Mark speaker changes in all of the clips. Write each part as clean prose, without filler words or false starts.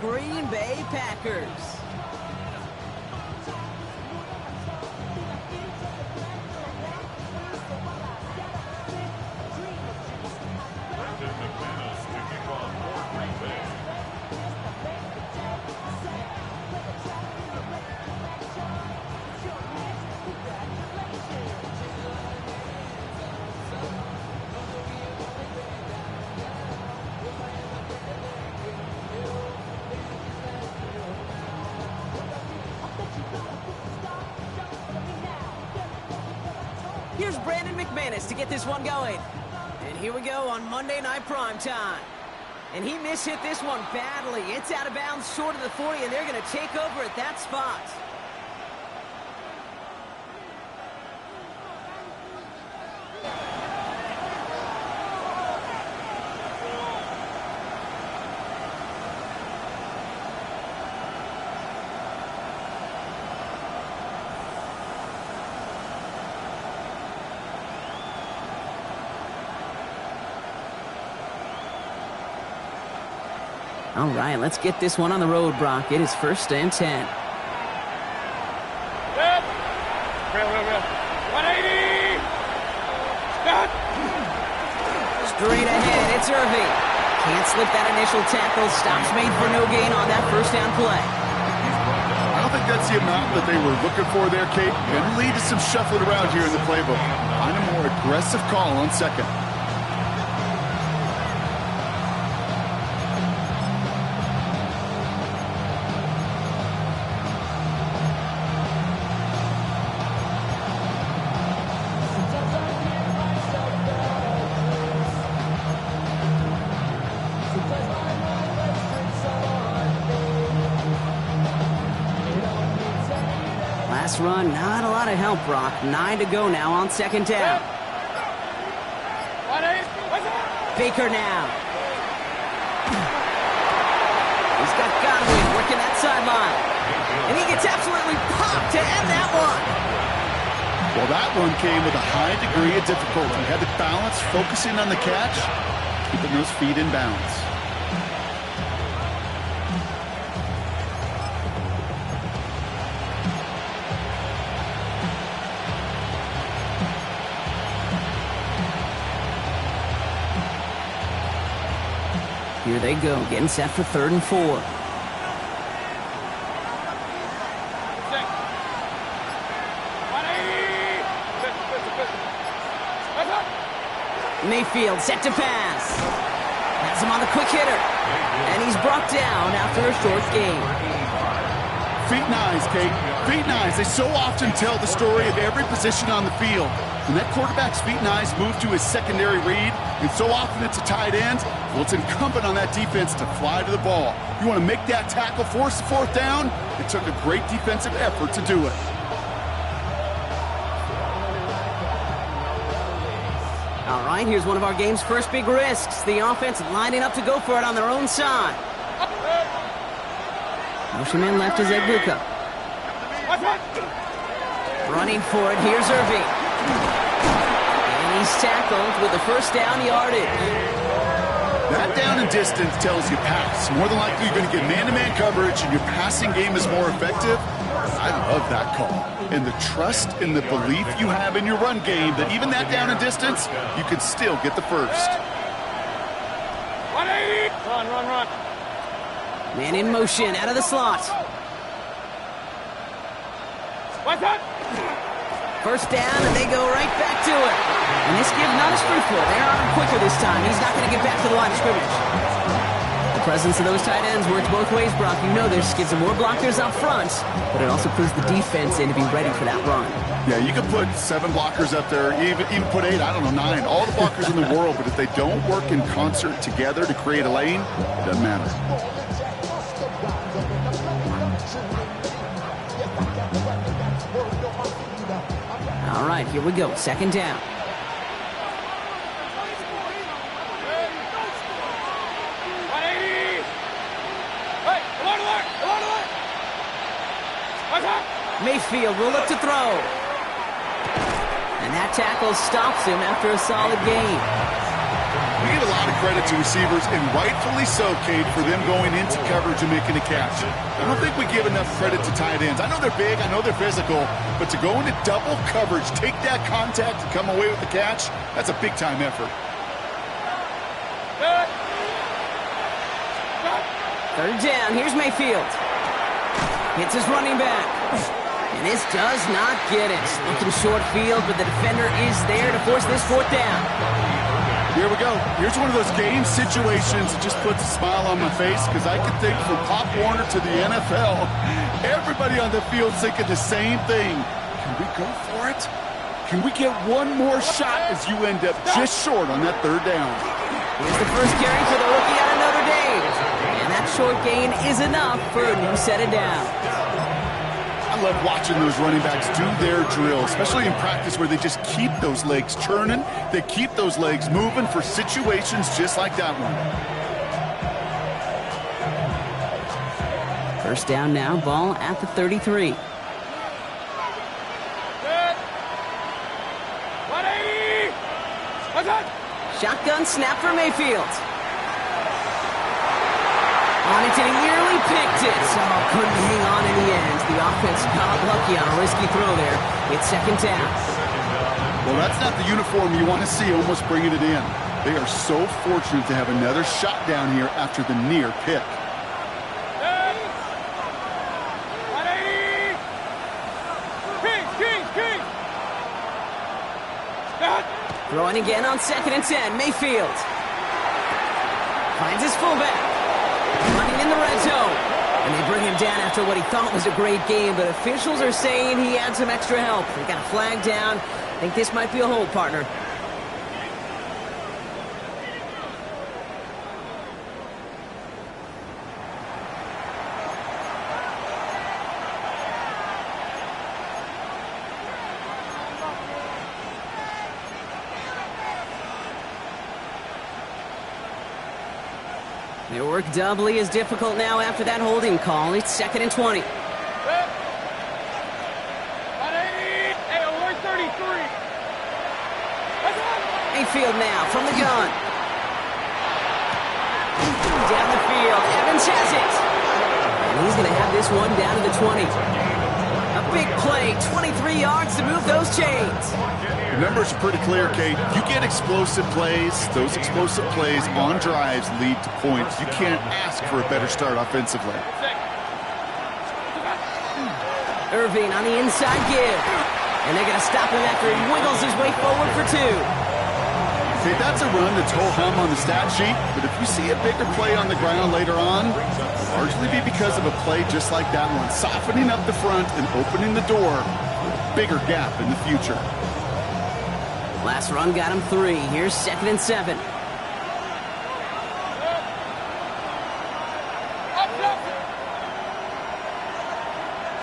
Speaker 1: Green Bay Packers. Here's Brandon McManus to get this one going. And here we go on Monday Night Primetime. And he mishit this one badly. It's out of bounds short of the 40, and they're going to take over at that spot. All right, let's get this one on the road, Brock. It is 1st and 10.
Speaker 2: Real. 180. Stop.
Speaker 1: Straight ahead, it's Irving. Can't slip that initial tackle. Stops made for no gain on that first down play.
Speaker 3: I don't think that's the amount that they were looking for there, Kate. And lead to some shuffling around here in the playbook. Find a more aggressive call on second.
Speaker 1: Last run, not a lot of help, Brock. 9 to go now on second down. Baker now. He's got Godwin working that sideline. And he gets absolutely popped to end that one.
Speaker 3: Well, that one came with a high degree of difficulty. Had to balance, focusing on the catch, keeping those feet in bounds.
Speaker 1: Here they go, getting set for 3rd and 4. Mayfield set to pass. Has him on the quick hitter. And he's brought down after a short gain.
Speaker 3: Feet and eyes, Kate. Feet and eyes. They so often tell the story of every position on the field. When that quarterback's feet and eyes move to his secondary read, and so often it's a tight end, well, it's incumbent on that defense to fly to the ball. You want to make that tackle, force the 4th down. It took a great defensive effort to do it.
Speaker 1: All right, here's one of our game's first big risks. The offense lining up to go for it on their own side. Motion man left is Egbuka. Running for it, here's Irving. And he's tackled with a first down yardage.
Speaker 3: That down and distance tells you pass. More than likely you're going to get man-to-man coverage and your passing game is more effective. I love that call. And the trust and the belief you have in your run game that even that down and distance, you can still get the first.
Speaker 2: 180. Run.
Speaker 1: Man in motion, out of the slot.
Speaker 2: What's up?
Speaker 1: First down, and they go right back to it. And this give not as fruitful. They're on him quicker this time. He's not going to get back to the line of scrimmage. The presence of those tight ends works both ways, Brock. You know this gives them more blockers up front, but it also puts the defense in to be ready for that run.
Speaker 3: Yeah, you could put 7 blockers up there, even put 8, I don't know, 9. All the blockers in the world, but if they don't work in concert together to create a lane, it doesn't matter.
Speaker 1: All right, here we go. 2nd down. Mayfield will look to throw. And that tackle stops him after a solid gain.
Speaker 3: We give a lot of credit to receivers, and rightfully so, Kate, for them going into coverage and making a catch. I don't think we give enough credit to tight ends. I know they're big, I know they're physical, but to go into double coverage, take that contact, and come away with the catch, that's a big-time effort.
Speaker 1: Third down, here's Mayfield. Hits his running back. And this does not get it. Looking short field, but the defender is there to force this fourth down.
Speaker 3: Here we go. Here's one of those game situations that just puts a smile on my face, because I can think from Pop Warner to the NFL, everybody on the field thinking the same thing. Can we go for it? Can we get one more shot as you end up just short on that third down?
Speaker 1: Here's the first carry for the rookie out of Notre Dame. And that short gain is enough for a new set of downs.
Speaker 3: I love watching those running backs do their drill, especially in practice where they just keep those legs turning. They keep those legs moving for situations just like that one.
Speaker 1: First down now, ball at the 33.
Speaker 2: 180. What's that?
Speaker 1: Shotgun snap for Mayfield. On it, and he nearly picked it. So couldn't hang on in the end. The offense got lucky on a risky throw there. It's second down.
Speaker 3: Well, that's not the uniform you want to see almost bringing it in. They are so fortunate to have another shot down here after the near pick.
Speaker 2: 180. King.
Speaker 1: Throwing again on 2nd and 10. Mayfield finds his fullback. Running in the red zone. And they bring him down after what he thought was a great game, but officials are saying he had some extra help. They got a flag down. I think this might be a hold, partner. Their work doubly as difficult now after that holding call. It's 2nd and 20.
Speaker 2: 180. Hey, alert 33.
Speaker 1: Mayfield now from the gun. Down the field. Evans has it. And he's going to have this one down to the 20. A big play. 23 yards to move those chains.
Speaker 3: The numbers are pretty clear, Kate. You get explosive plays. Those explosive plays on drives lead to points. You can't ask for a better start offensively.
Speaker 1: Irving on the inside give. And they're going to stop him after he wiggles his way forward for 2.
Speaker 3: Okay, that's a run that's ho-hum on the stat sheet, but if you see a bigger play on the ground later on, it'll largely be because of a play just like that one, softening up the front and opening the door for a bigger gap in the future.
Speaker 1: Last run got him 3. Here's 2nd and 7.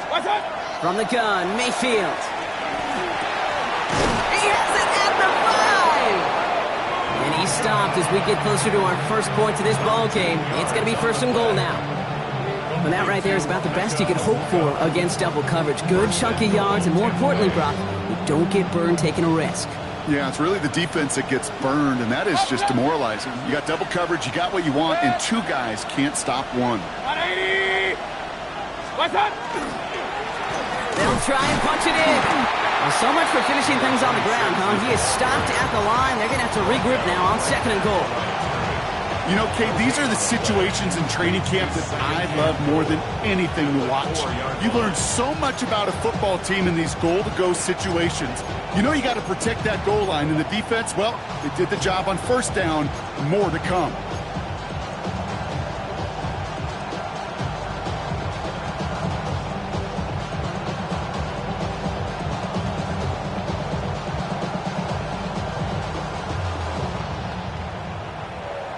Speaker 2: What's that?
Speaker 1: From the gun, Mayfield. He has it at the 5! And he stopped as we get closer to our first point to this ball game. It's going to be 1st and goal now. And that right there is about the best you could hope for against double coverage. Good chunky yards, and more importantly, Brock, you don't get burned taking a risk.
Speaker 3: Yeah, it's really the defense that gets burned, and that is just demoralizing. You got double coverage, you got what you want, and 2 guys can't stop one.
Speaker 2: 180. What's that?
Speaker 1: They'll try and punch it in. Well, so much for finishing things on the ground, huh? He is stopped at the line. They're going to have to regroup now on 2nd and goal.
Speaker 3: You know, Kate, these are the situations in training camp that I love more than anything to watch. You learn so much about a football team in these goal-to-go situations. You know you got to protect that goal line, and the defense, well, they did the job on 1st down. More to come.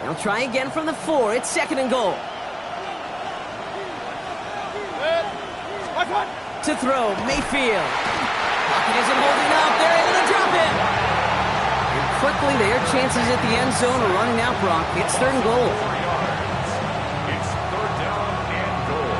Speaker 1: They'll try again from the 4. It's 2nd and goal.
Speaker 2: What's that?
Speaker 1: To throw, Mayfield. Pocket isn't holding up. They're able to drop it. And quickly, their chances at the end zone are running out, Brock. It's 3rd and goal.
Speaker 4: It's 3rd down and goal.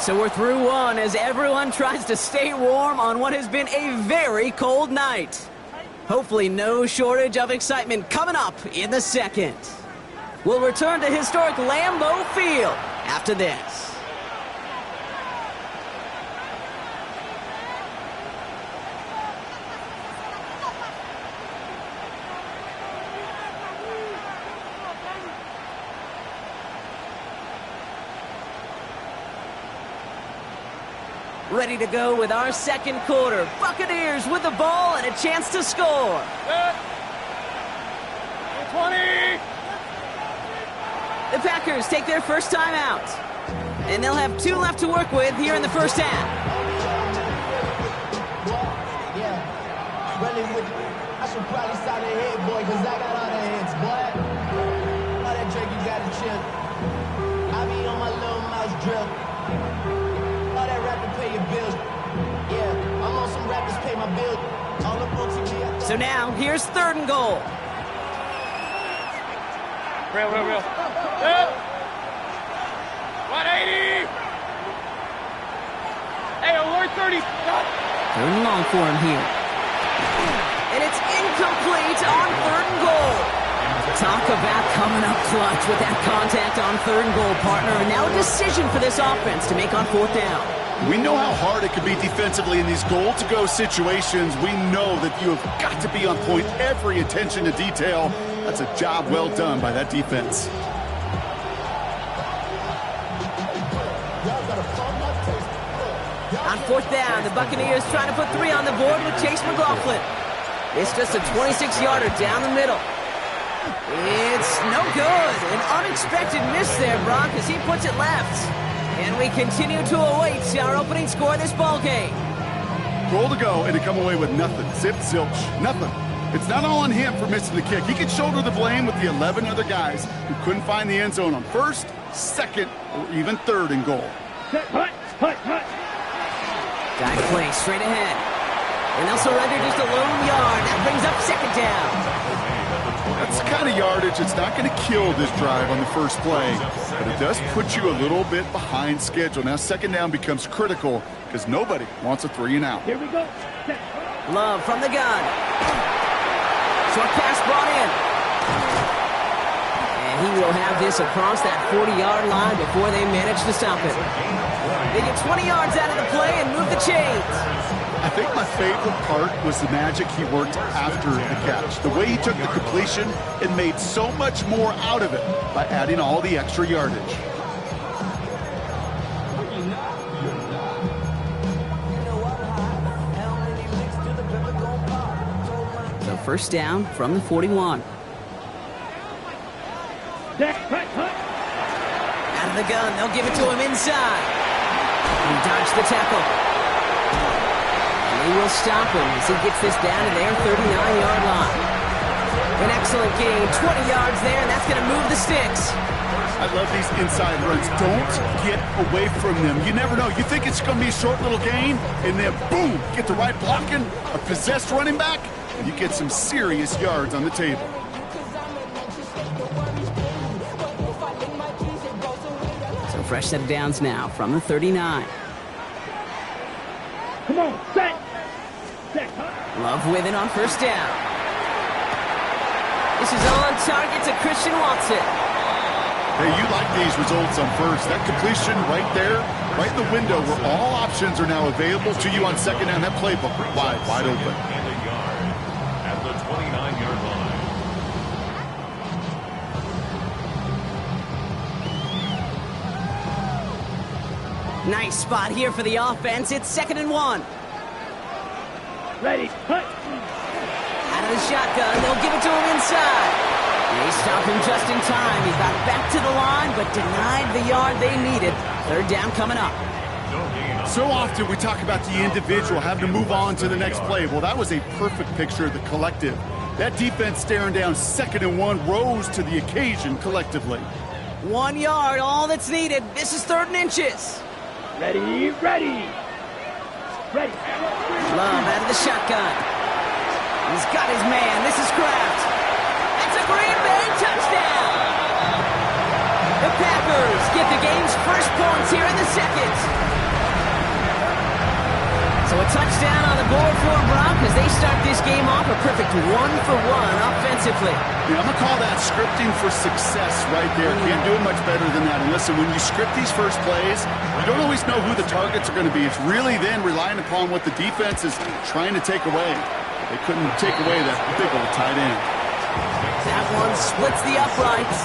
Speaker 1: So we're through one as everyone tries to stay warm on what has been a very cold night. Hopefully no shortage of excitement coming up in the second. We'll return to historic Lambeau Field after this. Ready to go with our second quarter. Buccaneers with the ball and a chance to score.
Speaker 2: 20.
Speaker 1: The Packers take their first time out. And they'll have 2 left to work with here in the first half.
Speaker 5: I should probably sign a head, boy, because I got all the heads, boy. All that Drake, you got to chill. I be on my little mouse drip. All that rap to pay your bills. Yeah, I'm on some rappers pay my bills. All the books you get.
Speaker 1: So now, here's 3rd and goal.
Speaker 2: Real. 180. Hey, alert 30.
Speaker 1: 3rd and long for him here. And it's incomplete on 3rd and goal. Talk about coming up clutch with that contact on 3rd and goal, partner. And now a decision for this offense to make on 4th down.
Speaker 3: We know how hard it can be defensively in these goal-to-go situations. We know that you have got to be on point, every attention to detail. That's a job well done by that defense.
Speaker 1: On 4th down, the Buccaneers trying to put 3 on the board with Chase McLaughlin. It's just a 26-yarder down the middle. It's no good. An unexpected miss there, Brock, as he puts it left. And we continue to await our opening score of this ball game.
Speaker 3: Goal to go and to come away with nothing. Zip, zilch, nothing. It's not all on him for missing the kick. He could shoulder the blame with the 11 other guys who couldn't find the end zone on 1st, 2nd, or even 3rd and goal.
Speaker 1: Guide play straight ahead. And they'll surrender just a lone yard. That brings up 2nd down.
Speaker 3: That's the kind of yardage that's not going to kill this drive on the first play, but it does put you a little bit behind schedule. Now 2nd down becomes critical because nobody wants a 3 and out.
Speaker 2: Here we go.
Speaker 1: Love from the gun. Short pass brought in. And he will have this across that 40-yard line before they manage to stop it. They get 20 yards out of the play and move the chains.
Speaker 3: I think my favorite part was the magic he worked after the catch. The way he took the completion and made so much more out of it by adding all the extra yardage.
Speaker 1: So 1st down from the 41. Out of the gun, they'll give it to him inside. He dodged the tackle. They will stop him as he gets this down to their 39-yard line. An excellent gain, 20 yards there, and that's going to move the sticks.
Speaker 3: I love these inside runs. Don't get away from them. You never know. You think it's going to be a short little gain, and then boom, get the right blocking, a possessed running back, and you get some serious yards on the table.
Speaker 1: So fresh set of downs now from the 39.
Speaker 2: Come on, set.
Speaker 1: Love with it on 1st down. This is on target to Christian Watson.
Speaker 3: Hey, you like these results on 1st. That completion right there, right in the window where all options are now available to you on 2nd down. That playbook wide open.
Speaker 4: And a yard at the 29-yard line.
Speaker 1: Nice spot here for the offense. It's 2nd and 1.
Speaker 2: Ready. Cut.
Speaker 1: Out of the shotgun, they'll give it to him inside. They stop him just in time. He got back to the line, but denied the yard they needed. 3rd down coming up.
Speaker 3: So often we talk about the individual having to move on to the next play. Well, that was a perfect picture of the collective. That defense staring down 2nd and 1 rose to the occasion collectively.
Speaker 1: 1 yard, all that's needed. This is 3rd and inches.
Speaker 2: Ready.
Speaker 1: Love out of the shotgun. He's got his man. This is Kraft. That's a Green Bay touchdown. The Packers get the game's first points here in the second. So a touchdown on the board for Brock as they start this game off a perfect 1-for-1 offensively.
Speaker 3: Yeah, I'm going to call that scripting for success right there. Can't do it much better than that. And listen, when you script these first plays, you don't always know who the targets are going to be. It's really then relying upon what the defense is trying to take away. They couldn't take away that big old tight end.
Speaker 1: That one splits the uprights.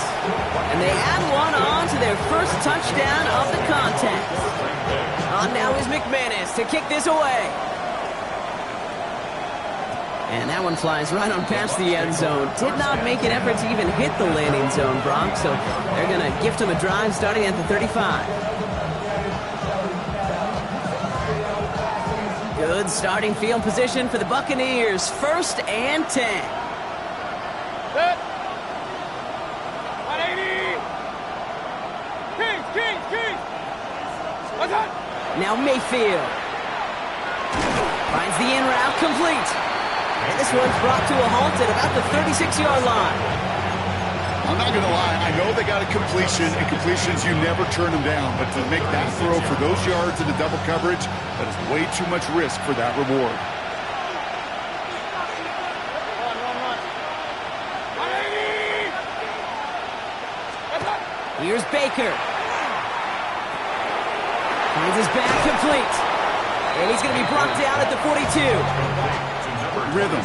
Speaker 1: And they add one on to their first touchdown of the contest. On now is McManus to kick this away. And that one flies right on past the end zone. Did not make an effort to even hit the landing zone, Brock. So they're going to gift him a drive starting at the 35. Good starting field position for the Buccaneers. 1st and 10.
Speaker 2: Set. 180. Kings. What's up?
Speaker 1: Now Mayfield finds the in route complete. And this one's brought to a halt at about the 36-yard line.
Speaker 3: I'm not going to lie. I know they got a completion, and completions, you never turn them down. But to make that throw for those yards in the double coverage, that is way too much risk for that reward.
Speaker 2: Run. 180. What's up?
Speaker 1: Here's Baker. Finds his back complete. And he's going to be brought down at the 42.
Speaker 3: Rhythm.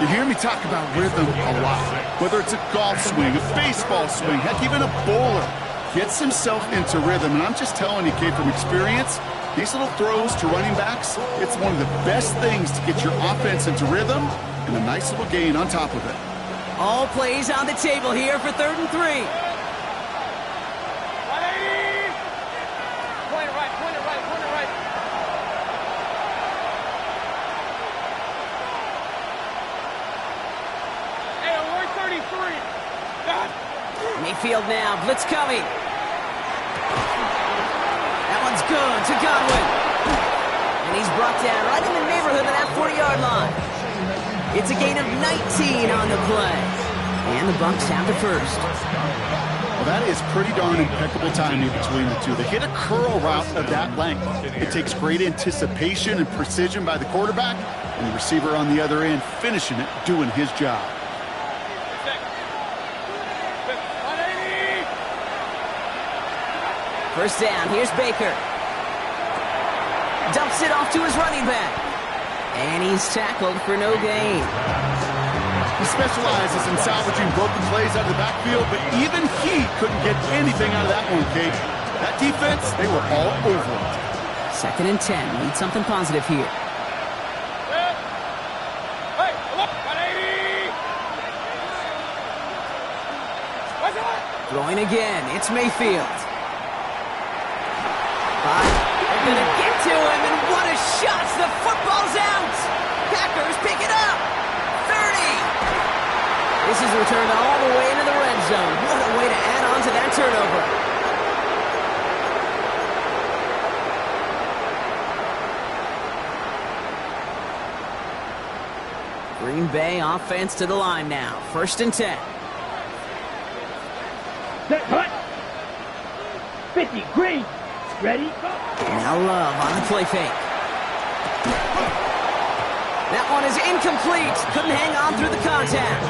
Speaker 3: You hear me talk about rhythm a lot. Whether it's a golf swing, a baseball swing, heck, even a bowler gets himself into rhythm. And I'm just telling you, kid, from experience, these little throws to running backs, it's one of the best things to get your offense into rhythm and a nice little gain on top of it.
Speaker 1: All plays on the table here for 3rd and 3.
Speaker 2: 180. Point it right. Hey, we're 33. God.
Speaker 1: Mayfield now, blitz coming. That one's good to Godwin. And he's brought down right in the neighborhood of that 40-yard line. It's a gain of 19 on the play. And the Bucs have the first.
Speaker 3: Well, that is pretty darn impeccable timing between the two. They hit a curl route of that length. It takes great anticipation and precision by the quarterback, and the receiver on the other end finishing it, doing his job.
Speaker 2: 180.
Speaker 1: First down, here's Baker. Dumps it off to his running back. And he's tackled for no gain.
Speaker 3: He specializes in salvaging broken plays out of the backfield, but even he couldn't get anything out of that one, Kate. That defense, they were all over it.
Speaker 1: 2nd and 10. Need something positive here.
Speaker 2: Hey, look, 180. What's up?
Speaker 1: Throwing again. It's Mayfield. They're going to get to him, and what a shot! The football's out! Packers pick it up! 30! This is returned all the way into the red zone. What a way to add on to that turnover. Green Bay offense to the line now. 1st and 10.
Speaker 2: Set, hut. 50, green. Ready?
Speaker 1: Now Love on the play fake. That one is incomplete. Couldn't hang on through the contact.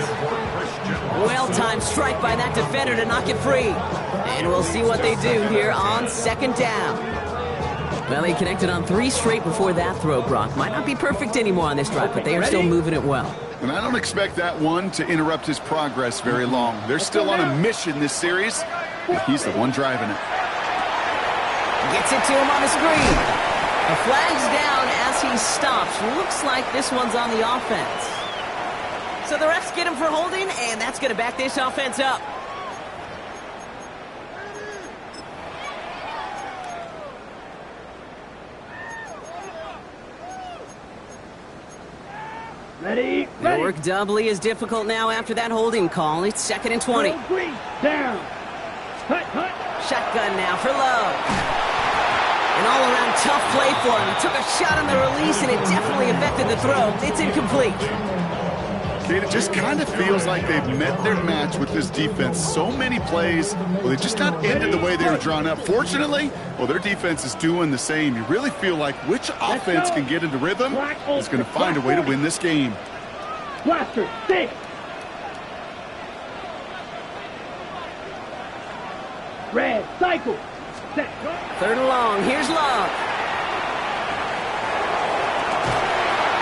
Speaker 1: Well-timed strike by that defender to knock it free. And we'll see what they do here on 2nd down. Well, he connected on 3 straight before that throw, Brock. Might not be perfect anymore on this drive, but they are still moving it well.
Speaker 3: And I don't expect that one to interrupt his progress very long. They're still on a mission this series, and he's the one driving it.
Speaker 1: Gets it to him on the screen. The flag's down as he stops. Looks like this one's on the offense. So the refs get him for holding, and that's going to back this offense up.
Speaker 2: Ready?
Speaker 1: The work doubly is difficult now after that holding call. It's 2nd and 20.
Speaker 2: Green, down. Hut.
Speaker 1: Shotgun now for Love. An all-around tough play for him. He took a shot on the release, and it definitely affected the throw. It's incomplete.
Speaker 3: Kate, it just kind of feels like they've met their match with this defense. So many plays, well, they just not ended the way they were drawn up. Fortunately, well, their defense is doing the same. You really feel like which offense can get into rhythm is going to find a way to win this game.
Speaker 2: Blaster, 6. Red, cycle. Set.
Speaker 1: Third and long. Here's Love.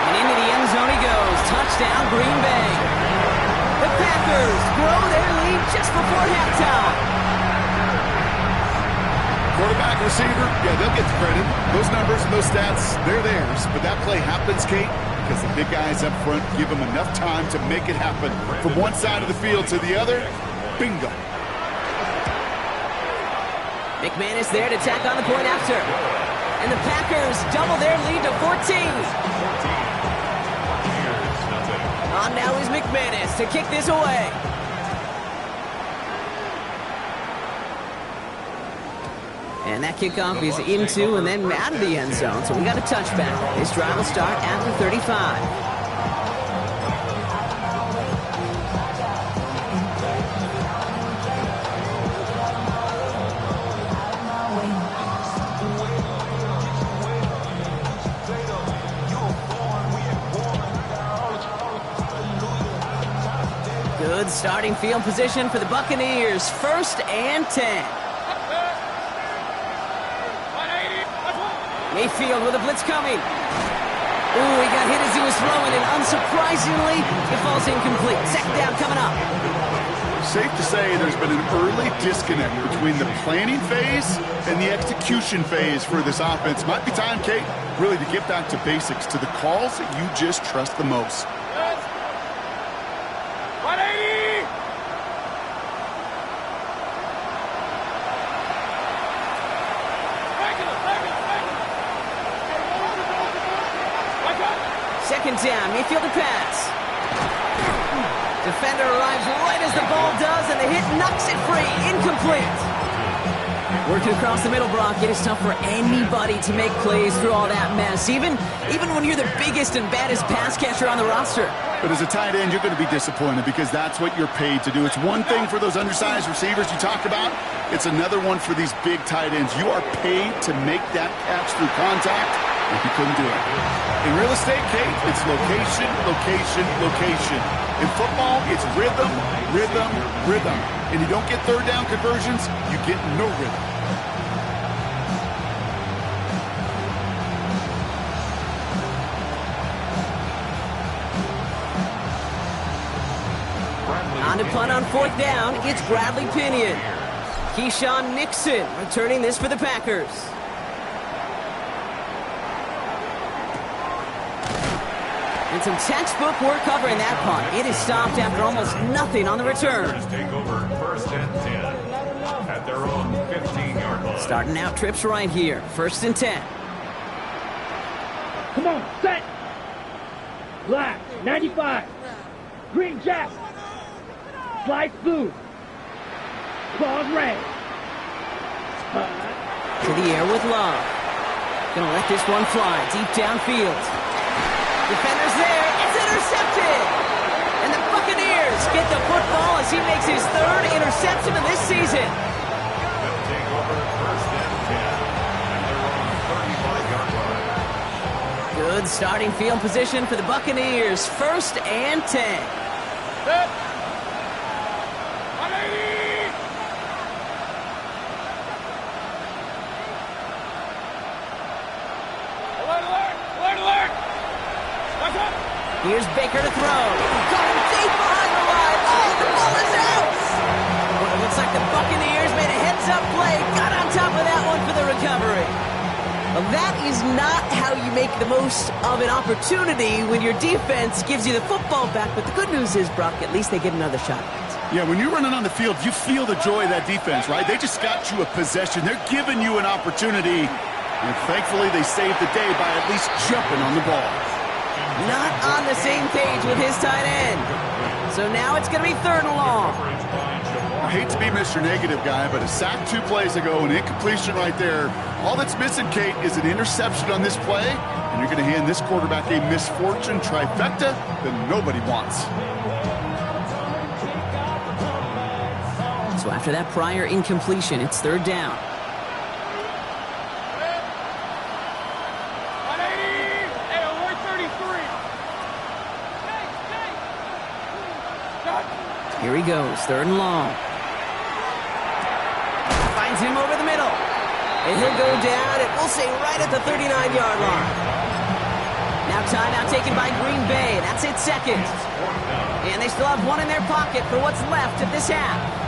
Speaker 1: And into the end zone he goes. Touchdown, Green Bay. The Packers grow their lead just before halftime.
Speaker 3: Quarterback, receiver, yeah, they'll get the credit. Those numbers and those stats, they're theirs. But that play happens, Kate, because the big guys up front give them enough time to make it happen. From one side of the field to the other, bingo.
Speaker 1: McManus there to tack on the point after. And the Packers double their lead to 14. On now is McManus to kick this away. And that kickoff is into and then out of the end zone. So we got a touchback. This drive will start after 35. Good starting field position for the Buccaneers. 1st and 10. Mayfield with a blitz coming. Ooh, he got hit as he was throwing, and unsurprisingly, it falls incomplete. Second down coming up.
Speaker 3: Safe to say there's been an early disconnect between the planning phase and the execution phase for this offense. Might be time, Kate, really to get back to basics, to the calls that you just trust the most.
Speaker 2: 180!
Speaker 1: Second down, Mayfield to pass. Defender arrives right as the ball does, and the hit knocks it free. Incomplete. Working across the middle, Brock, it is tough for anybody to make plays through all that mess, even when you're the biggest and baddest pass catcher on the roster.
Speaker 3: But as a tight end, you're going to be disappointed because that's what you're paid to do. It's one thing for those undersized receivers you talk about. It's another one for these big tight ends. You are paid to make that catch through contact, and you couldn't do it. In real estate, Kate, it's location, location, location. In football, it's rhythm, rhythm, rhythm. And you don't get third down conversions, you get no rhythm.
Speaker 1: On to punt on 4th down, it's Bradley Pinion. Keyshawn Nixon returning this for the Packers. And some textbook work covering that punt. It is stopped after almost nothing on the return.
Speaker 4: Take over 1st and 10 at their own 15-yard line.
Speaker 1: Starting out trips right here. 1st and 10.
Speaker 2: Come on, set. Black, 95. Green jack. Slice blue. Claws red.
Speaker 1: To the air with Love. Gonna let this one fly deep downfield. Defender's there. It's intercepted. And the Buccaneers get the football as he makes his 3rd interception of this season.
Speaker 4: They'll take over 1st and 10 at their own 35-yard line.
Speaker 1: Good starting field position for the Buccaneers. 1st and 10.
Speaker 2: Set. 180! Alert, alert! Alert, alert! Watch out!
Speaker 1: Here's Baker to throw. Going deep behind the line. Oh, the ball is out. Well, it looks like the Buccaneers made a heads-up play. Got on top of that one for the recovery. Well, that is not how you make the most of an opportunity when your defense gives you the football back. But the good news is, Brock, at least they get another shot.
Speaker 3: Yeah, when you're running on the field, you feel the joy of that defense, right? They just got you a possession. They're giving you an opportunity. And thankfully, they saved the day by at least jumping on the ball.
Speaker 1: Not on the same page with his tight end. So now it's going to be 3rd and long.
Speaker 3: I hate to be Mr. Negative guy, but a sack 2 plays ago, an incompletion right there. All that's missing, Kate, is an interception on this play, and you're going to hand this quarterback a misfortune trifecta that nobody wants.
Speaker 1: So after that prior incompletion, it's third down. Here he goes, third and long. Finds him over the middle. And he'll go down, and we'll say right at the 39-yard line. Now timeout taken by Green Bay. That's it, second. And they still have one in their pocket for what's left of this half.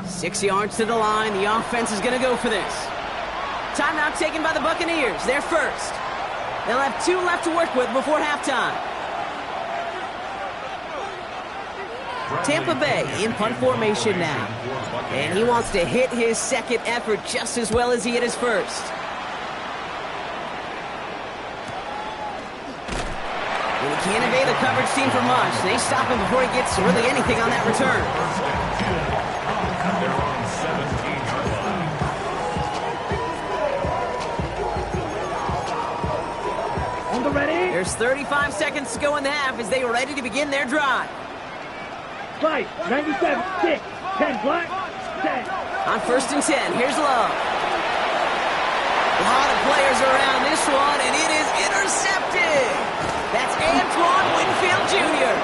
Speaker 1: Six yards to the line. The offense is going to go for this. Timeout taken by the Buccaneers. They're first. They'll have 2 left to work with before halftime. Tampa Bay in punt formation now. And he wants to hit his second effort just as well as he hit his first. And he can't evade the coverage team for much. They stop him before he gets really anything on that return.
Speaker 4: They're on 17-yard line.
Speaker 2: On the ready.
Speaker 1: There's 35 seconds to go in the half as they are ready to begin their drive.
Speaker 2: Fight. 97, 6, 10 black, 10.
Speaker 1: On first and 10, here's Love. A lot of players around this one, and it is intercepted. That's Antoine Winfield Jr.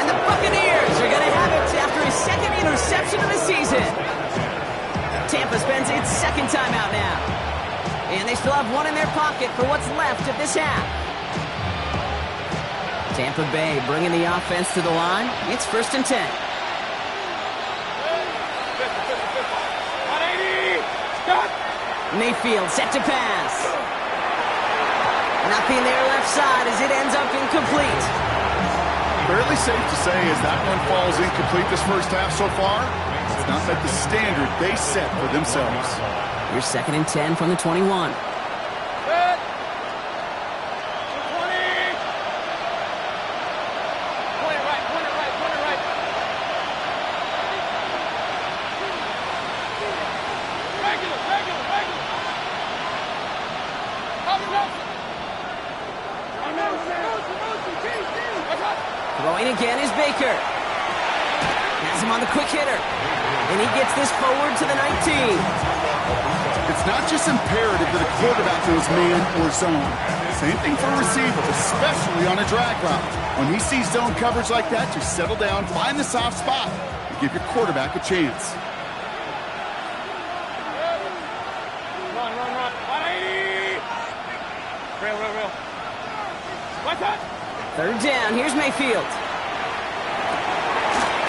Speaker 1: And the Buccaneers are going to have it after his second interception of the season. Tampa spends its second timeout now. And they still have one in their pocket for what's left of this half. Tampa Bay bringing the offense to the line. It's first and 10. Mayfield set to pass. Nothing there left side as it ends up incomplete.
Speaker 3: Fairly safe to say as that one falls incomplete this first half so far, it's not met the standard they set for themselves.
Speaker 1: Here's second and 10 from the 21. Throwing again is Baker. Has him on the quick hitter. And he gets this forward to the 19.
Speaker 3: It's not just imperative that a quarterback knows man or zone. Same thing for a receiver, especially on a drag route. When he sees zone coverage like that, just settle down, find the soft spot, and give your quarterback a chance.
Speaker 2: Run. 180. Real. What's that?
Speaker 1: Third down. Here's Mayfield.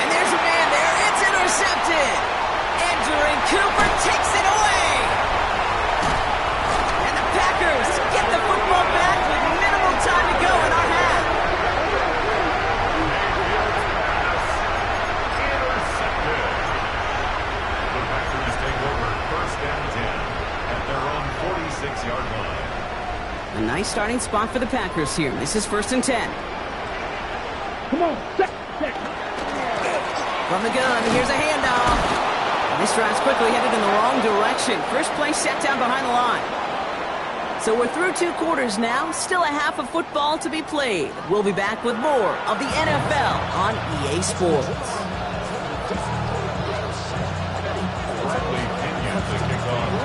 Speaker 1: And there's a man there. It's intercepted. Edgerrin Cooper takes it away. And the Packers get the football back with minimal time to go in our half.
Speaker 4: Intercepted. The Packers take over first and 10 at their own 46-yard line.
Speaker 1: A nice starting spot for the Packers here. This is first and 10.
Speaker 2: Come on, set.
Speaker 1: From the gun, here's a handoff. This drive's quickly headed in the wrong direction. First play set down behind the line. So we're through 2 quarters now. Still a half of football to be played. We'll be back with more of the NFL on EA Sports.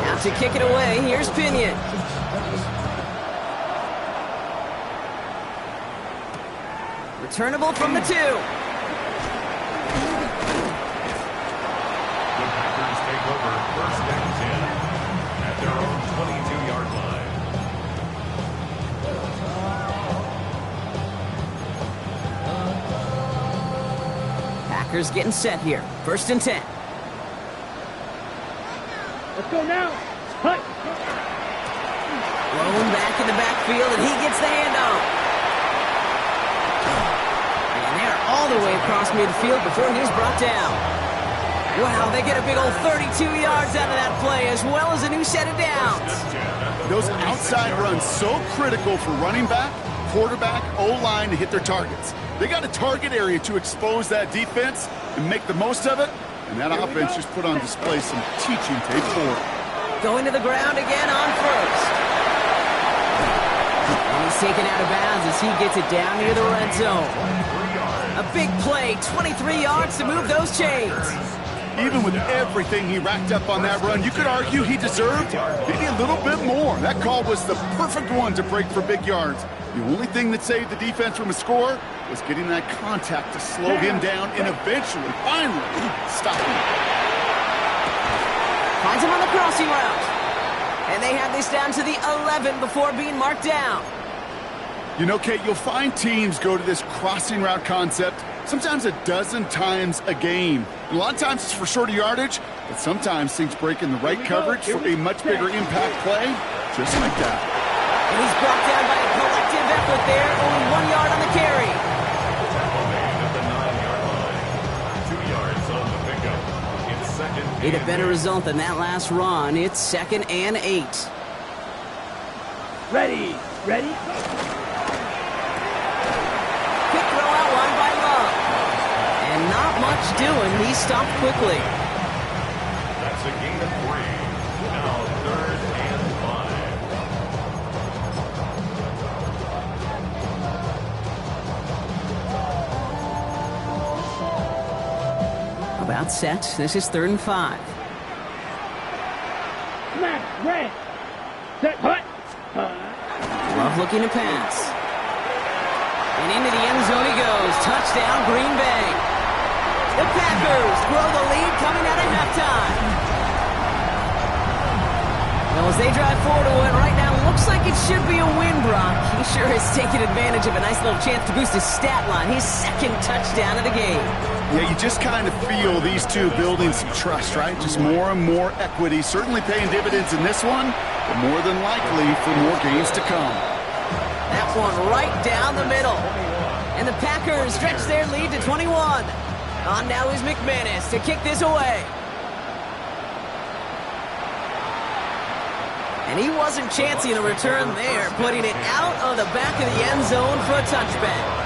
Speaker 1: Out to kick it away. Here's Pinion. Returnable from the 2.
Speaker 4: The Packers take over first and 10 at their own 22-yard line.
Speaker 1: Packers getting set here. First and 10.
Speaker 2: Let's go now. Hut.
Speaker 1: Blown back in the backfield, and he gets the handoff. And they're all the way across midfield before he's brought down. Wow, they get a big old 32 yards out of that play, as well as a new set of downs.
Speaker 3: Those outside runs so critical for running back, quarterback, O-line to hit their targets. They got a target area to expose that defense and make the most of it, and that offense just put on display some teaching tape for it.
Speaker 1: Going to the ground again on first. And he's taken out of bounds as he gets it down near the red zone. A big play, 23 yards to move those chains.
Speaker 3: Even with everything he racked up on that run, you could argue he deserved maybe a little bit more. That call was the perfect one to break for big yards. The only thing that saved the defense from a score was getting that contact to slow him down and eventually, finally, stop him.
Speaker 1: Finds him on the crossing route. And they have this down to the 11 before being marked down.
Speaker 3: You know, Kate, you'll find teams go to this crossing route concept sometimes a dozen times a game. A lot of times it's for shorter yardage, but sometimes things break in the right coverage for a much bigger impact play, just like that.
Speaker 1: And he's brought down by a collective effort there, only 1 yard on the carry.
Speaker 4: At the 9-yard line. 2 yards on the pickup. It's second.
Speaker 1: Need a better result than that last run. It's 2nd and 8.
Speaker 2: Ready. Ready.
Speaker 1: Quick throw out wide by Love. And not much doing. He stopped quickly.
Speaker 4: That's a gain of 3. Now 3rd and 5.
Speaker 1: About set. This is 3rd and 5.
Speaker 2: Snap. Red. Set. Hut.
Speaker 1: Love looking to pass. And into the end zone he goes. Touchdown, Green Bay. The Packers grow the lead coming out of halftime. Well, as they drive forward to win right now, looks like it should be a win, Brock. He sure has taken advantage of a nice little chance to boost his stat line. His 2nd touchdown of the game.
Speaker 3: Yeah, you just kind of feel these two building some trust, right? Just more and more equity. Certainly paying dividends in this one, but more than likely for more games to come.
Speaker 1: That one right down the middle. And the Packers stretch their lead to 21. On now is McManus to kick this away. And he wasn't chancing a return there, putting it out of the back of the end zone for a touchback.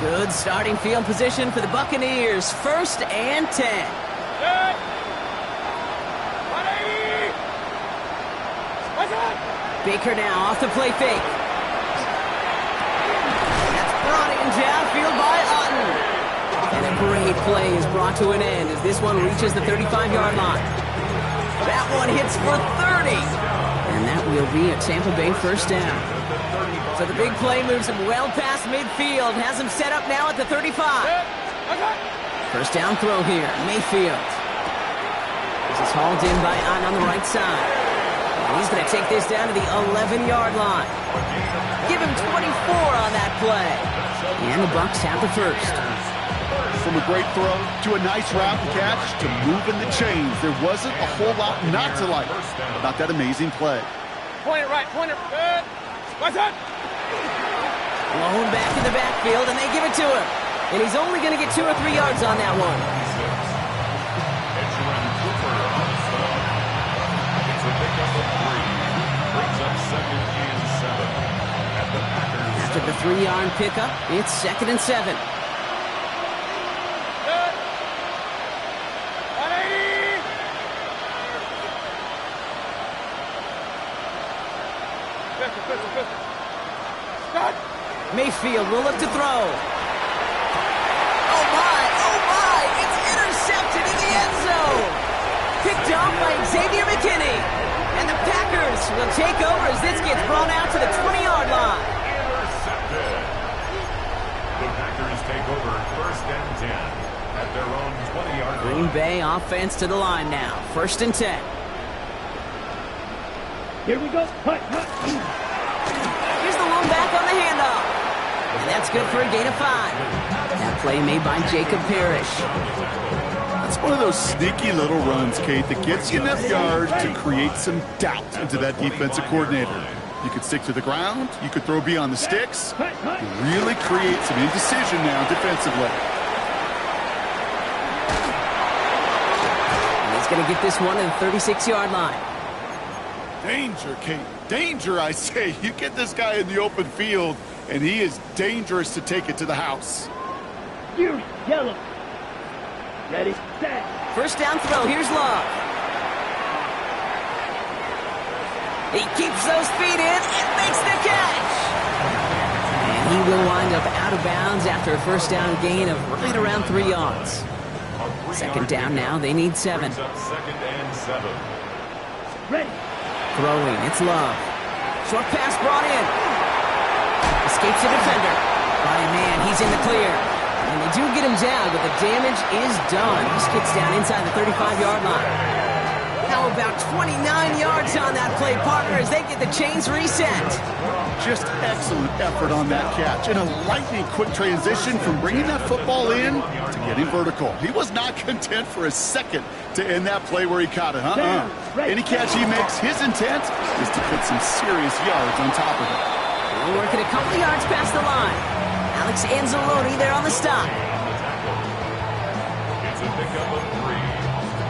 Speaker 1: Good starting field position for the Buccaneers. 1st and 10.
Speaker 2: Set. 180. What's up?
Speaker 1: Baker now off the play fake. That's brought in downfield by Otten. And a great play is brought to an end as this one reaches the 35-yard line. That one hits for 30. And that will be a Tampa Bay 1st down. So the big play moves him well past midfield. Has him set up now at the 35. First down throw here. Mayfield. This is hauled in by Otten on the right side. And he's going to take this down to the 11-yard line. Give him 24 on that play. And the Bucs have the 1st.
Speaker 3: From a great throw to a nice route and catch to moving the chains, there wasn't a whole lot not to like about that amazing play.
Speaker 2: Pointer right. Pointer. Good. What's up?
Speaker 1: Blown back in the backfield, and they give it to him. And he's only going to get 2 or 3 yards on that one.
Speaker 4: It's a pickup of 3. Brings up 2nd and 7. At the Packers.
Speaker 1: After the 3-yard pickup, it's 2nd and 7. Mayfield will look to throw. Oh my, it's intercepted in the end zone. Picked off by Xavier McKinney. And the Packers will take over as this gets thrown out to the 20-yard line.
Speaker 4: Intercepted. The Packers take over first and 10 at their own 20-yard line.
Speaker 1: Green Bay offense to the line now. First and 10.
Speaker 2: Here we go.
Speaker 1: Here's the one back on the handoff. And that's good for a gain of 5. That play made by Jacob Parrish.
Speaker 3: It's one of those sneaky little runs, Kate, that gets you enough yards to create some doubt into that defensive coordinator. You could stick to the ground. You could throw beyond the sticks. Really create some indecision now defensively.
Speaker 1: And he's going to get this one to the 36-yard line.
Speaker 3: Danger, Kate. Danger, I say. You get this guy in the open field, and he is dangerous to take it to the house.
Speaker 2: You yellow. Ready, set.
Speaker 1: First down throw. Here's Love. He keeps those feet in and makes the catch. And he will wind up out of bounds after a first down gain of right around 3 yards. Second down now. They need 7.
Speaker 4: Brings up second and 7.
Speaker 2: Ready.
Speaker 1: Throwing. It's Love. Short pass brought in. Escapes the defender. By a man. He's in the clear. And they do get him down, but the damage is done. This gets down inside the 35-yard line. How about 29 yards on that play, partner, as they get the chains reset.
Speaker 3: Just excellent effort on that catch. And a lightning quick transition from bringing that football in to getting vertical. He was not content for a second to end that play where he caught it. Any catch he makes, his intent is to put some serious yards on top of it.
Speaker 1: We're working a couple yards past the line. Alex Anzalone there on the stop.
Speaker 4: It's a pickup of 3.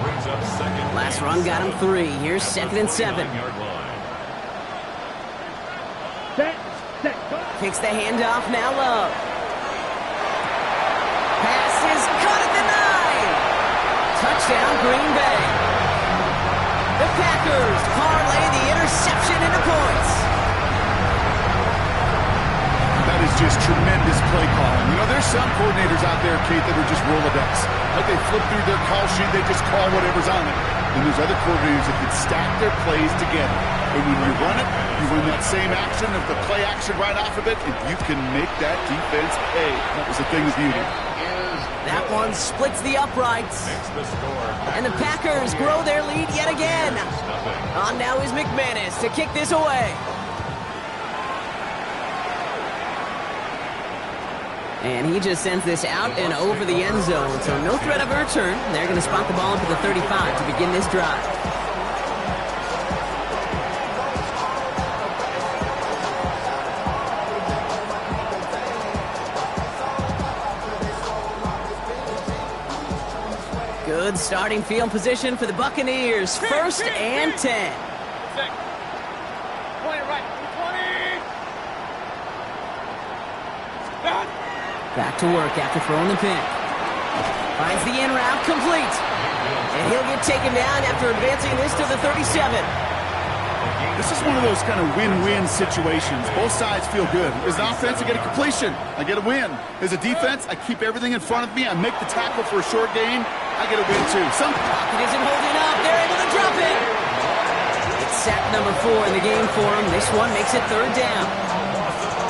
Speaker 4: Brings up second.
Speaker 1: Last run got him 3. Here's second and 7.
Speaker 2: Set. Set. Go.
Speaker 1: Takes the handoff, now Love. Pass is caught at the 9. Touchdown, Green Bay. The Packers parlay the interception into points.
Speaker 3: That is just tremendous play calling. You know, there's some coordinators out there, Kate, that are just Rolodex. Like they flip through their call sheet, they just call whatever's on it. And there's other coordinators that can stack their plays together. And when you run it, you run that same action of the play action right off of it, and you can make that defense pay. That was the thing of beauty.
Speaker 1: That one splits the uprights. And the Packers grow their lead yet again. On now is McManus to kick this away. And he just sends this out and over the end zone. So no threat of a return. They're going to spot the ball up at the 35 to begin this drive. Good starting field position for the Buccaneers. First and 10. Back to work after throwing the pin. Finds the in route complete. And he'll get taken down after advancing this to the 37.
Speaker 3: This is one of those kind of win-win situations. Both sides feel good. As an offense, I get a completion. I get a win. As a defense, I keep everything in front of me. I make the tackle for a short gain. I get a win, too.
Speaker 1: Pocket isn't holding up. They're able to drop it. It's sack number 4 in the game for him. This one makes it third down.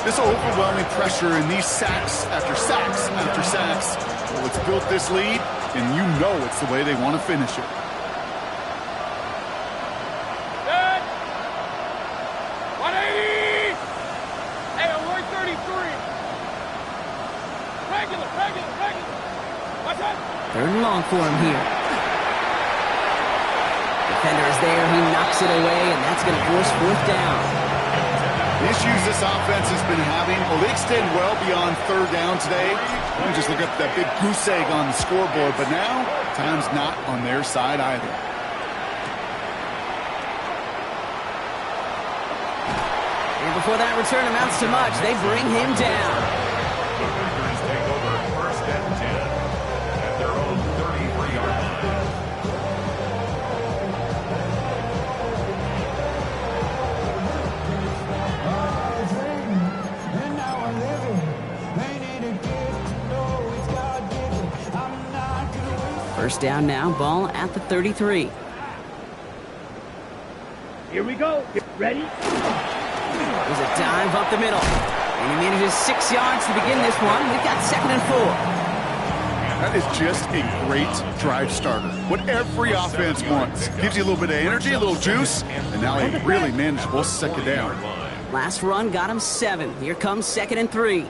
Speaker 3: This overwhelming pressure and these sacks after sacks after sacks. Well, it's built this lead, and you know it's the way they want to finish it.
Speaker 2: Set. 180. Hey, alert 33. Regular. What's up?
Speaker 1: Third and long for him here. Defender is there. He knocks it away, and that's going to force fourth down.
Speaker 3: The issues this offense has been having, well, they extend well beyond third down today. You can just look at that big goose egg on the scoreboard, but now time's not on their side either.
Speaker 1: And before that return amounts to much, they bring him down.
Speaker 4: The Packers take over first and 10 at their own 33-yard line.
Speaker 1: First down now, ball at the 33.
Speaker 2: Here we go. Ready?
Speaker 1: There's a dive up the middle. And he manages 6 yards to begin this one. We've got 2nd and 4.
Speaker 3: That is just a great drive starter. What every offense wants. Gives you a little bit of energy, a little juice, and now a really manageable 2nd down.
Speaker 1: Last run got him 7. Here comes 2nd and 3.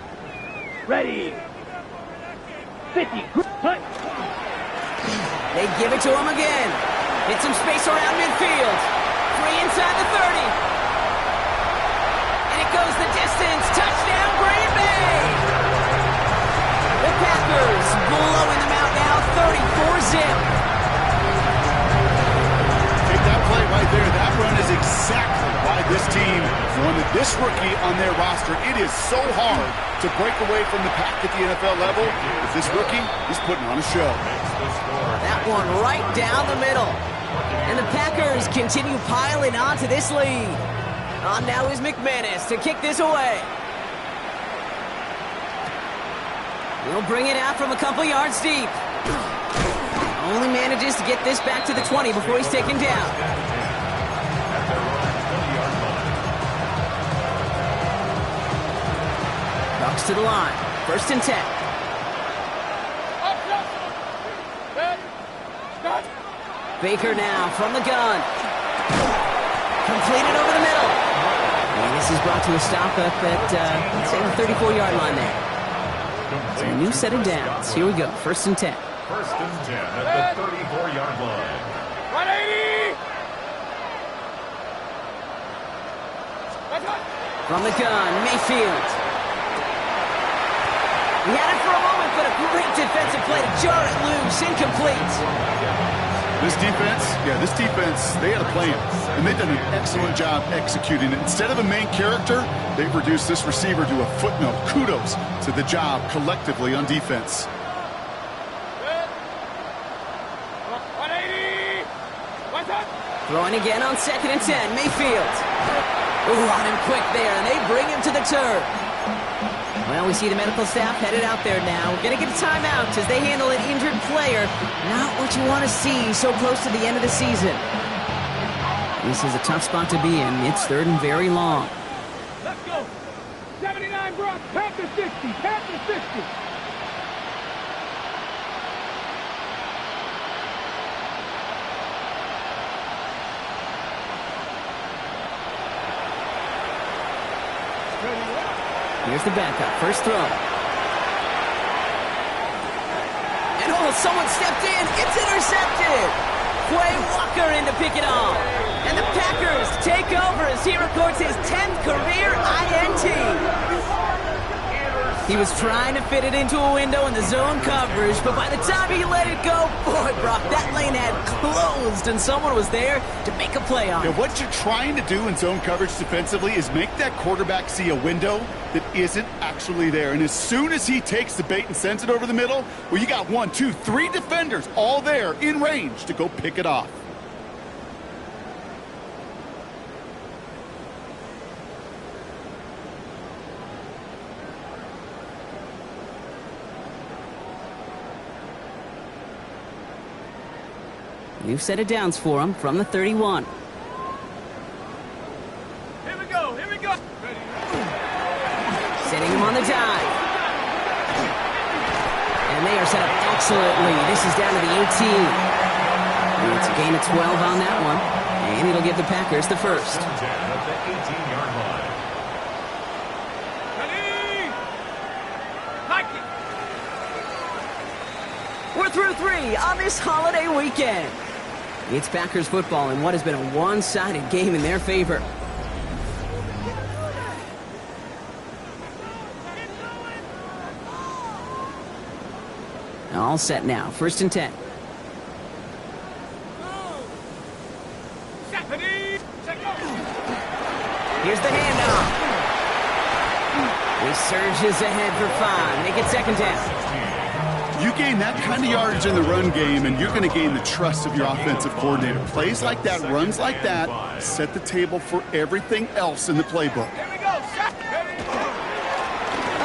Speaker 2: Ready. 50. Punt.
Speaker 1: They give it to him again. Hit some space around midfield. 3 inside the 30. And it goes the distance. Touchdown, Green Bay! The Packers blowing them out now, 34-zip.
Speaker 3: Take that play right there. That run is exactly why this team wanted this rookie on their roster. It is so hard to break away from the pack at the NFL level. But this rookie is putting on a show.
Speaker 1: That one right down the middle. And the Packers continue piling onto this lead. On now is McManus to kick this away. He'll bring it out from a couple yards deep. Only manages to get this back to the 20 before he's taken down. Bucks to the line. 1st and 10. Baker now from the gun. Completed over the middle. And this is brought to a stop up at, let's say, the 34-yard line there. So a new set of downs. Here we go. 1st and 10.
Speaker 4: 1st and 10 at the 34-yard line.
Speaker 2: 180.
Speaker 1: From the gun, Mayfield. He had it for a moment, but a great defensive play to jar it loose. Incomplete.
Speaker 3: This defense, they had a plan, and they've done an excellent job executing it. Instead of a main character, they've reduced this receiver to a footnote. Kudos to the job collectively on defense.
Speaker 2: 180.
Speaker 1: Throwing again on 2nd and 10, Mayfield. Ooh, on him quick there, and they bring him to the turf. Well, we see the medical staff headed out there now. We're going to get a timeout as they handle an injured player. Not what you want to see so close to the end of the season. This is a tough spot to be in. It's 3rd and very long.
Speaker 2: Let's go. 79 Brock. Panther 60. Panther 60.
Speaker 1: Here's the backup. 1st throw. And someone stepped in. It's intercepted. Quay Walker in to pick it off. And the Packers take over as he records his 10th career INT. He was trying to fit it into a window in the zone coverage, but by the time he let it go, boy, Brock, that lane had closed, and someone was there to make a play on it.
Speaker 3: What you're trying to do in zone coverage defensively is make that quarterback see a window that isn't actually there. And as soon as he takes the bait and sends it over the middle, well, you got 1, 2, 3 defenders all there in range to go pick it off.
Speaker 1: New set of downs for him from the 31.
Speaker 2: Here we go. Here we go.
Speaker 1: Setting him on the dive. And they are set up excellently. This is down to the 18. And it's a gain of 12 on that one. And it'll give the Packers the first.
Speaker 4: At the 18-yard line.
Speaker 1: We're through 3 on this holiday weekend. It's Packers football in what has been a one-sided game in their favor. All set now. 1st and 10. Here's the handoff. He surges ahead for 5. Make it 2nd down.
Speaker 3: You gain that kind of yardage in the run game, and you're going to gain the trust of your offensive coordinator. Plays like that, runs like that, set the table for everything else in the playbook.
Speaker 2: Here we go.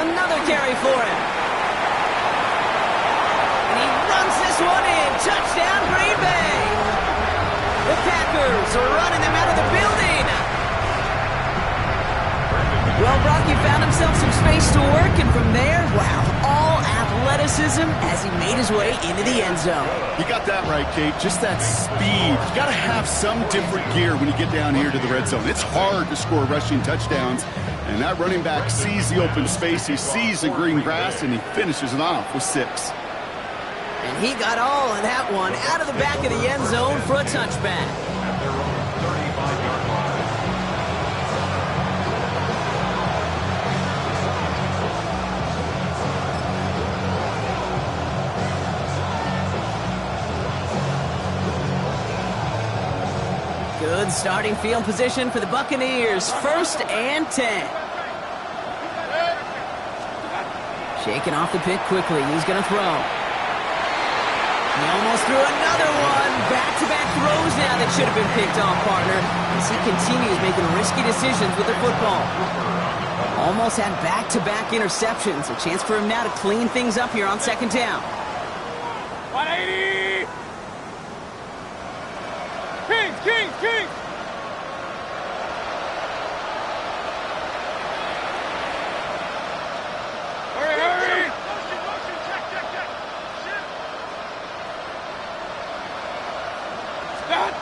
Speaker 1: Another carry for him. And he runs this this one in. Touchdown, Green Bay. The Packers are running them out of the building. Well, Brock, he found himself some space to work, and from there, wow, all athleticism as he made his way into the end zone.
Speaker 3: You got that right, Kate. Just that speed. You got to have some different gear when you get down here to the red zone. It's hard to score rushing touchdowns, and that running back sees the open space, he sees the green grass, and he finishes it off with 6.
Speaker 1: And he got all of that one out of the back of the end zone for a touchback.
Speaker 4: At their own 35-yard line.
Speaker 1: Good starting field position for the Buccaneers. 1st and 10. Shaking off the pick quickly. He's going to throw. He almost threw another one. Back-to-back throws now that should have been picked off, partner, as he continues making risky decisions with the football. Almost had back-to-back interceptions. A chance for him now to clean things up here on 2nd down.
Speaker 2: 180! Kings! Hurry! Stop!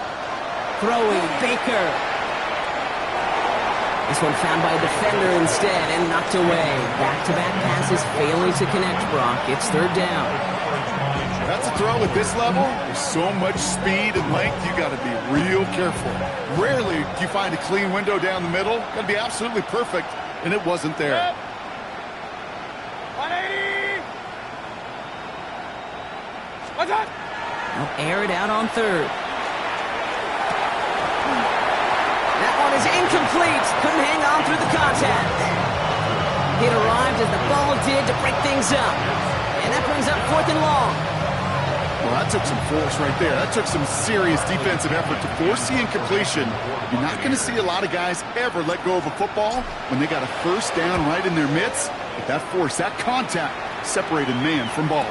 Speaker 1: Throwing, Baker. This one found by a defender instead and knocked away. Back-to-back passes failing to connect, Brock. It's 3rd down.
Speaker 3: That's a throw at this level. There's so much speed and length, you got to be real careful. Rarely do you find a clean window down the middle. Got to be absolutely perfect, and it wasn't there.
Speaker 2: 180! What's up?
Speaker 1: They'll air it out on 3rd. That one is incomplete. Couldn't hang on through the contact. It arrived as the ball did to break things up. And that brings up 4th and long.
Speaker 3: Well, that took some force right there. That took some serious defensive effort to force the incompletion. You're not going to see a lot of guys ever let go of a football when they got a 1st down right in their midst. But that force, that contact, separated man from ball.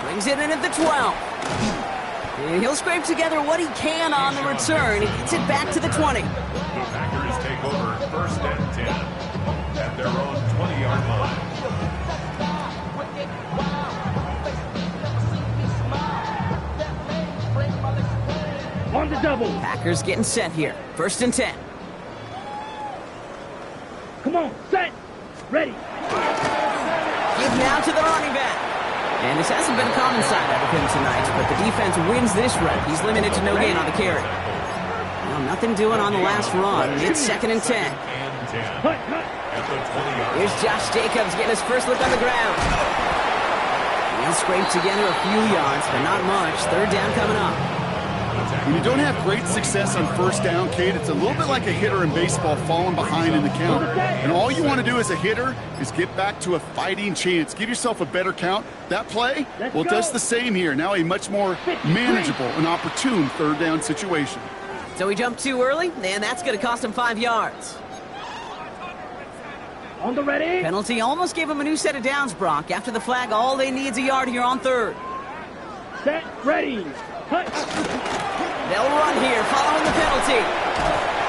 Speaker 1: Brings it in at the 12. He'll scrape together what he can on the return. He gets it back to the 20.
Speaker 4: The Packers take over 1st and 10 at their own 20-yard line.
Speaker 2: On the double.
Speaker 1: Packers getting set here. 1st and 10.
Speaker 2: Come on, set, ready.
Speaker 1: Give now to the running back. And this hasn't been a common sight out of him tonight, but the defense wins this run. He's limited to no gain on the carry. Well, nothing doing on the last run. It's 2nd and 10.
Speaker 2: Cut.
Speaker 4: At the 20-yard
Speaker 1: Here's Josh Jacobs getting his first look on the ground. He'll scrape together a few yards, but not much. 3rd down coming up.
Speaker 3: When you don't have great success on 1st down, Kate, it's a little bit like a hitter in baseball falling behind in the count. And all you want to do as a hitter is get back to a fighting chance. Give yourself a better count. That play, well, it does the same here. Now a much more manageable and opportune 3rd down situation.
Speaker 1: So he jumped too early, and that's going to cost him 5 yards.
Speaker 2: On the ready.
Speaker 1: Penalty almost gave him a new set of downs, Brock. After the flag, all they need is a yard here on 3rd.
Speaker 2: Set, ready. Cut.
Speaker 1: They'll run here following the penalty.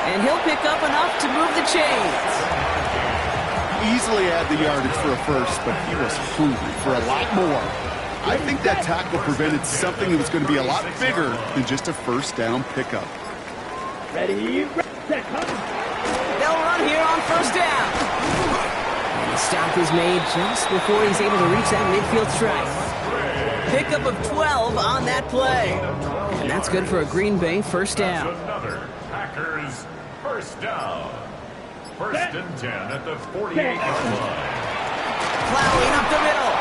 Speaker 1: And he'll pick up enough to move the chains.
Speaker 3: Easily had the yardage for a 1st, but he was hungry for a lot more. I think that tackle prevented something that was going to be a lot bigger than just a 1st down pickup.
Speaker 2: Ready, set, cut.
Speaker 1: They'll run here on 1st down. And the stop is made just before he's able to reach that midfield strike. Pickup of 12 on that play. And that's good for a Green Bay 1st down.
Speaker 4: Another Packers 1st down. 1st and 10 at the 48-yard line.
Speaker 1: Plowing up the middle.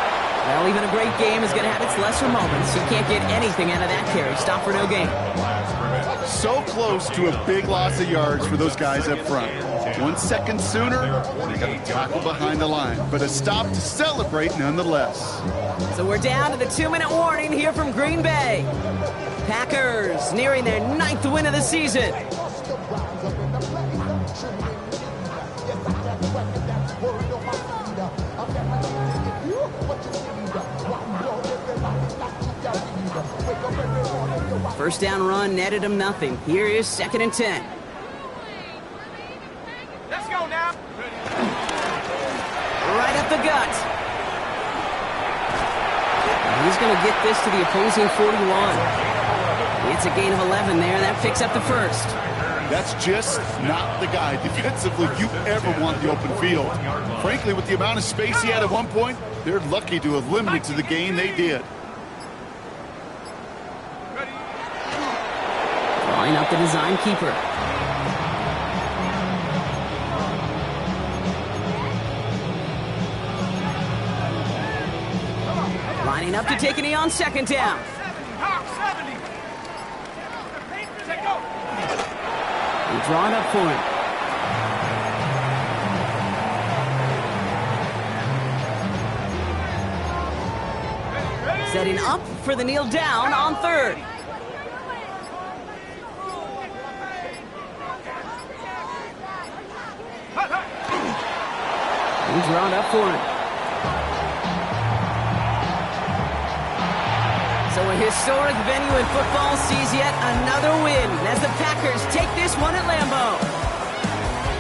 Speaker 1: Well, even a great game is going to have its lesser moments. You can't get anything out of that carry. Stop for no gain.
Speaker 3: So close to a big loss of yards for those guys up front. 1 second sooner, they got to tackle behind the line. But a stop to celebrate nonetheless.
Speaker 1: So we're down to the 2-minute warning here from Green Bay. Packers nearing their 9th win of the season. First down run netted him nothing. Here is 2nd and 10.
Speaker 2: Let's go now.
Speaker 1: Right up the gut. And he's going to get this to the opposing 41. It's a gain of 11 there. That picks up the first.
Speaker 3: That's just not the guy defensively you ever want the open field. Frankly, with the amount of space he had at one point, they're lucky to have limited to the gain they did.
Speaker 1: Drawing up the design keeper. Lining up to take a knee on 2nd down. They draw it up for him. Setting up for the kneel down on 3rd. He's drawn up for him. So a historic venue in football sees yet another win as the Packers take this one at Lambeau.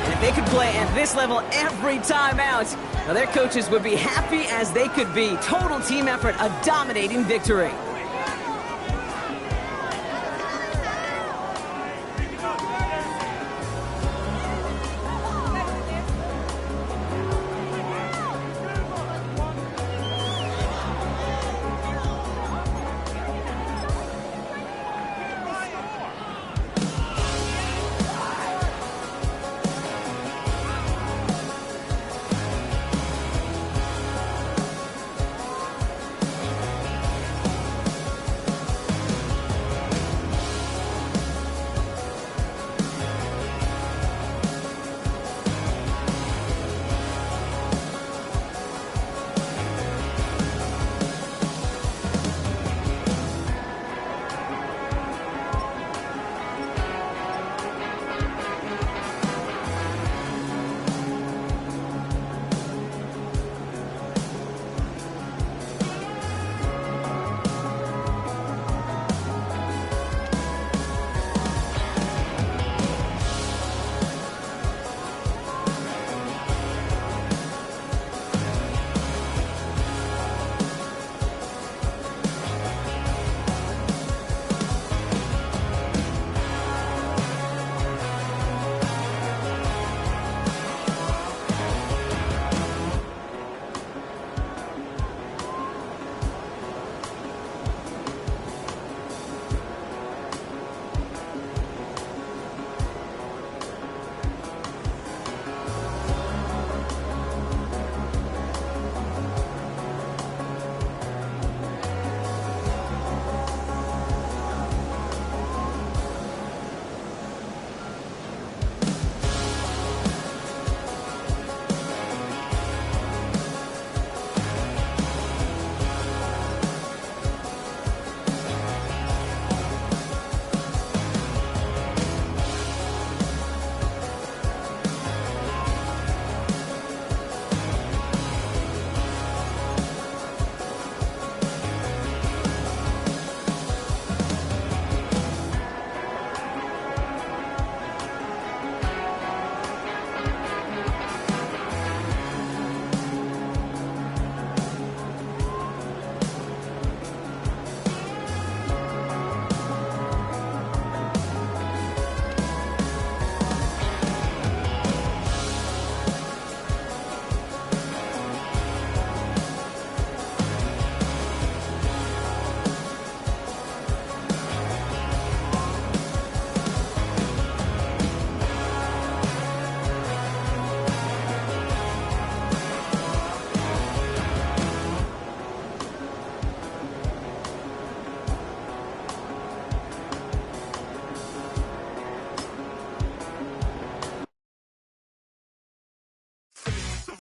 Speaker 1: And if they could play at this level every time out, now their coaches would be happy as they could be. Total team effort, a dominating victory.